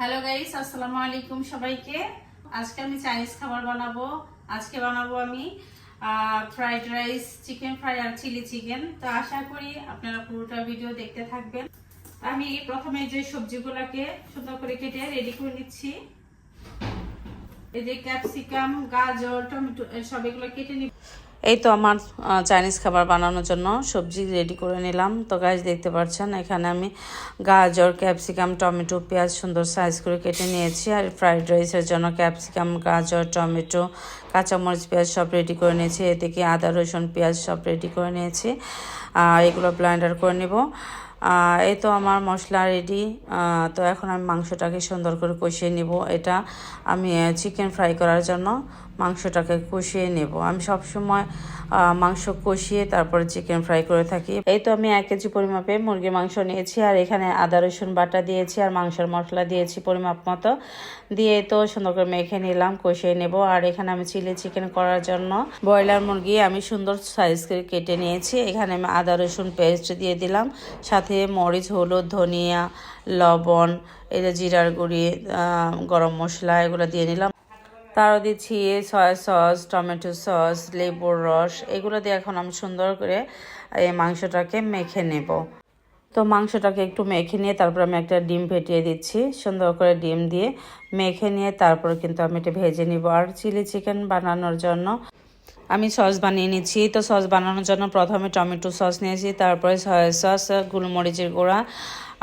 Hello guys, আসসালামু আলাইকুম সবাইকে। আজকে আমি চাইনিজ খাবার বানাবো। আজকে বানাবো আমি ফ্রাইড রাইস, চিকেন ফ্রাই আর চিলি চিকেন। তো আশা করি আপনারা পুরোটা ভিডিও দেখতে থাকবেন। আমি প্রথমে যে সবজিগুলোকে সুন্দর করে কেটে রেডি করে নিচ্ছি। এই যে ক্যাপসিকাম, গাজর, টমেটো সব এগুলো কেটে নিব। এই তো আমার চাইনিজ খাবার বানানোর জন্য সবজি রেডি করে নিলাম। তো গাইস দেখতে পাচ্ছেন এখানে আমি গাজর, ক্যাপসিকাম, টমেটো, পেঁয়াজ সুন্দর সাইজ করে কেটে নিয়েছি। আর ফ্রাইড রাইসের জন্য ক্যাপসিকাম, গাজর, টমেটো, কাঁচামরিচ, পেঁয়াজ সব রেডি করে নিয়েছি। এদিকে আদা, রসুন, পেঁয়াজ সব রেডি করে নিয়েছি। এগুলো ব্লেন্ডার করে নেব। এই তো আমার মশলা রেডি। তো এখন আমি মাংসটাকে সুন্দর করে কষিয়ে নেব। এটা আমি চিকেন ফ্রাই করার জন্য মাংসটাকে কষিয়ে নেব। আমি সবসময় মাংস কষিয়ে তারপরে চিকেন ফ্রাই করে থাকি। এই তো আমি 1 কেজি পরিমাপে মুরগির মাংস নিয়েছি। আর এখানে আদা রসুন বাটা দিয়েছি আর মাংসের মশলা দিয়েছি পরিমাপ মতো। দিয়ে তো সুন্দর করে মেখে নিলাম, কষিয়ে নেব। আর এখানে আমি চিলি চিকেন করার জন্য ব্রয়লার মুরগি আমি সুন্দর সাইজ করে কেটে নিয়েছি। এখানে আমি আদা রসুন পেস্ট দিয়ে দিলাম, সাথে মরিচ, হলুদ, ধনিয়া, লবণ, এই যে জিরার গুঁড়ি, গরম মশলা এগুলো দিয়ে নিলাম। তারও দিচ্ছি সয়া সস, টমেটো সস, লেবুর রস, এগুলো দিয়ে এখন আমি সুন্দর করে এই মাংসটাকে মেখে নেব। তো মাংসটাকে একটু মেখে নিয়ে তারপর আমি একটা ডিম ফেটিয়ে দিচ্ছি। সুন্দর করে ডিম দিয়ে মেখে নিয়ে তারপর কিন্তু আমি এটা ভেজে নিব। আর চিলি চিকেন বানানোর জন্য আমি সস বানিয়ে নিচ্ছি। তো সস বানানোর জন্য প্রথমে টমেটো সস নিয়েছি, তারপরে সয়া সস, গোলমরিচের গুঁড়া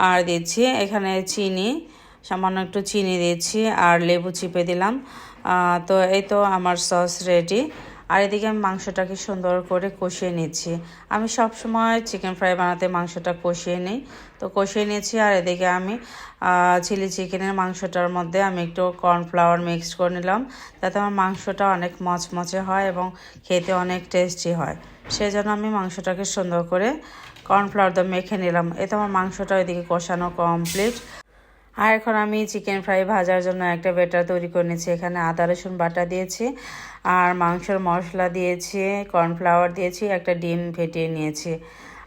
আর দিচ্ছি এখানে চিনি, সামান্য একটু চিনি দিচ্ছি আর লেবু চিপে দিলাম। তো এই তো আমার সস রেডি। আর এদিকে আমি মাংসটাকে সুন্দর করে কষিয়ে নিচ্ছি। আমি সব সময় চিকেন ফ্রাই বানাতে মাংসটা কষিয়ে নিই। তো কষিয়ে নিচ্ছি। আর এদিকে আমি চিলি চিকেনের মাংসটার মধ্যে আমি একটু কর্নফ্লাওয়ার মিক্স করে নিলাম, যাতে আমার মাংসটা অনেক মচমচে হয় এবং খেতে অনেক টেস্টি হয়। সেই জন্য আমি মাংসটাকে সুন্দর করে কর্নফ্লাওয়ার দিয়ে মেখে নিলাম। এতে আমার মাংসটা ওইদিকে কষানো কমপ্লিট। আর এখন আমি চিকেন ফ্রাই ভাজার জন্য একটা ব্যাটার তৈরি করে নিয়েছি। এখানে আদা রসুন বাটা দিয়েছি আর মাংসের মশলা দিয়েছি, কর্নফ্লাওয়ার দিয়েছি, একটা ডিম ফেটিয়ে নিয়েছি।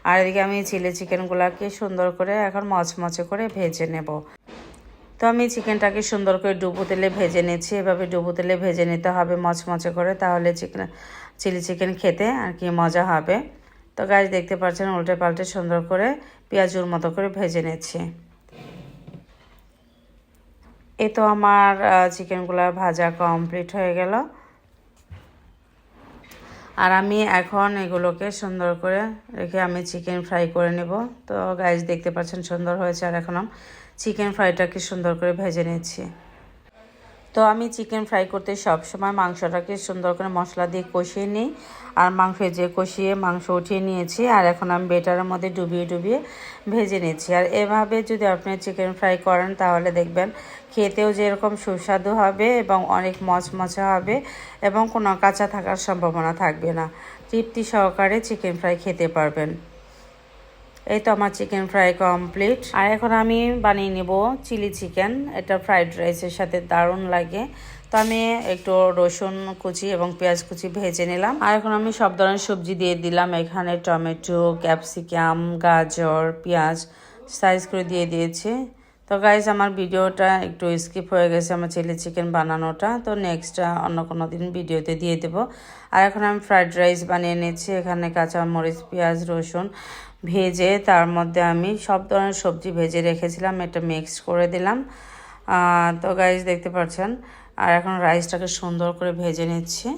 আর এদিকে আমি চিলি চিকেনগুলোকে সুন্দর করে এখন মচমচে করে ভেজে নেব। তো আমি চিকেনটাকে সুন্দর করে ডুবো তেলে ভেজে নিচ্ছি। এভাবে ডুবো তেলে ভেজে নিতে হবে মচমচে করে, তাহলে চিলি চিকেন খেতে আর কি মজা হবে। তো গাইস দেখতে পাচ্ছেন উল্টে পাল্টে সুন্দর করে পেঁয়াজুর মতো করে ভেজে নিচ্ছি। এই তো আমার চিকেনগুলো ভাজা কমপ্লিট হয়ে গেল। আর আমি এখন এগুলোকে সুন্দর করে রেখে আমি চিকেন ফ্রাই করে নেব। তো গাইস দেখতে পাচ্ছেন সুন্দর হয়েছে। আর এখন আমি চিকেন ফ্রাইটাকে সুন্দর করে ভেজে নিচ্ছি। তো আমি চিকেন ফ্রাই করতে সব সময় মাংসটাকে সুন্দর করে মশলা দিয়ে কষিয়ে নিই। আর কষিয়ে মাংস উঠিয়ে নিয়েছি। আর এখন আমি বেটারের মধ্যে ডুবিয়ে ডুবিয়ে ভেজে নিচ্ছি। আর এভাবে যদি আপনি চিকেন ফ্রাই করেন তাহলে দেখবেন খেতেও যেরকম সুস্বাদু হবে এবং অনেক মচমচে হবে এবং কোনো কাঁচা থাকার সম্ভাবনা থাকবে না। তৃপ্তি সহকারে চিকেন ফ্রাই খেতে পারবেন। এই তো আমার চিকেন ফ্রাই কমপ্লিট। আর এখন আমি বানিয়ে নেব চিলি চিকেন। এটা ফ্রাইড রাইসের সাথে দারুণ লাগে। তো আমি একটু রসুন কুচি এবং পেঁয়াজ কুচি ভেজে নিলাম। আর এখন আমি সব ধরনের সবজি দিয়ে দিলাম। এখানে টমেটো, ক্যাপসিকাম, গাজর, পেঁয়াজ সাইজ করে দিয়ে দিয়েছি। তো গাইজ আমার ভিডিওটা একটু স্কিপ হয়ে গেছে আমার চিলি চিকেন বানানোটা। তো নেক্সট অন্য কোনো দিন ভিডিওতে দিয়ে দেব। আর এখন আমি ফ্রাইড রাইস বানিয়ে নিচ্ছি। এখানে কাঁচামরিচ, পেঁয়াজ, রসুন ভেজে তার মধ্যে আমি সব ধরনের সবজি ভেজে রেখেছিলাম, এটা মিক্স করে দিলাম। তো গাইজ দেখতে পাচ্ছেন। আর এখন রাইসটাকে সুন্দর করে ভেজে নিচ্ছি।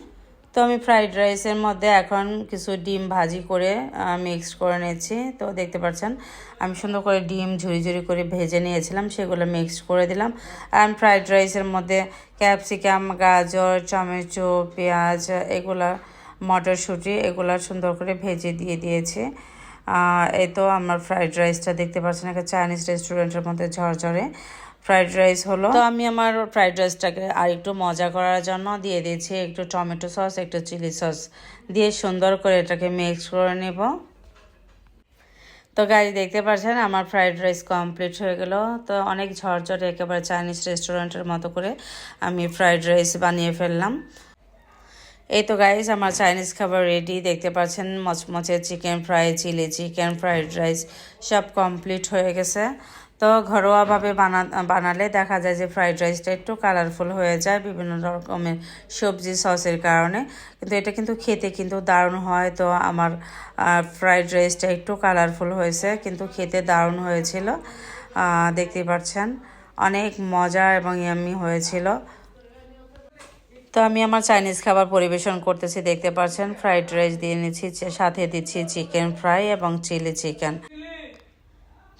তো আমি ফ্রাইড রাইসের মধ্যে এখন কিছু ডিম ভাজি করে মিক্সড করে নিয়েছি। তো দেখতে পাচ্ছেন আমি সুন্দর করে ডিম ঝুরি ঝুরি করে ভেজে নিয়েছিলাম, সেগুলো মিক্সড করে দিলাম। আর ফ্রাইড রাইসের মধ্যে ক্যাপসিকাম, গাজর, টমেটো, পেঁয়াজ, এগুলা মটরশুঁটি এগুলা সুন্দর করে ভেজে দিয়ে দিয়েছি। এই তো আমার ফ্রাইড রাইসটা দেখতে পাচ্ছেন একটা চাইনিজ রেস্টুরেন্টের মধ্যে ঝরঝরে ফ্রাইড রাইস হলো। তো আমি আমার ফ্রাইড রাইসটাকে আর একটু মজা করার জন্য দিয়ে দিয়েছি একটু টমেটো সস, একটু চিলি সস দিয়ে সুন্দর করে এটাকে মিক্স করে নেব। তো গাইস দেখতে পাচ্ছেন আমার ফ্রাইড রাইস কমপ্লিট হয়ে গেল। তো অনেক ঝরঝরে একেবারে চাইনিজ রেস্টুরেন্টের মতো করে আমি ফ্রাইড রাইস বানিয়ে ফেললাম। এই তো গাইস আমার চাইনিজ খাবার রেডি। দেখতে পাচ্ছেন মচমচে chicken fry, chilli chicken, fried rice সব কমপ্লিট হয়ে গেছে। তো ঘরোয়াভাবে বানালে দেখা যায় যে ফ্রাইড রাইসটা একটু কালারফুল হয়ে যায় বিভিন্ন রকমের সবজি সসের কারণে, কিন্তু এটা কিন্তু খেতে কিন্তু দারুণ হয়। তো আমার ফ্রাইড রাইসটা একটু কালারফুল হয়েছে, কিন্তু খেতে দারুণ হয়েছিল। দেখতেই পাচ্ছেন অনেক মজা এবং ইয়াম্মি হয়েছিল। তো আমি আমার চাইনিজ খাবার পরিবেশন করতেছি, দেখতে পাচ্ছেন ফ্রাইড রাইস দিয়ে নিচ্ছি, সাথে দিচ্ছি চিকেন ফ্রাই এবং চিলি চিকেন।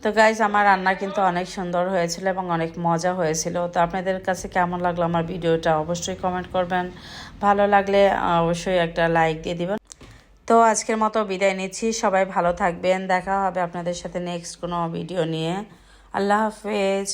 তো গাইজ আমার রান্না কিন্তু অনেক সুন্দর হয়েছিল এবং অনেক মজা হয়েছিল। তো আপনাদের কাছে কেমন লাগলো আমার ভিডিওটা অবশ্যই কমেন্ট করবেন, ভালো লাগলে অবশ্যই একটা লাইক দিয়ে দিবেন। তো আজকের মতো বিদায় নিচ্ছি, সবাই ভালো থাকবেন, দেখা হবে আপনাদের সাথে নেক্সট কোনো ভিডিও নিয়ে। আল্লাহ হাফেজ।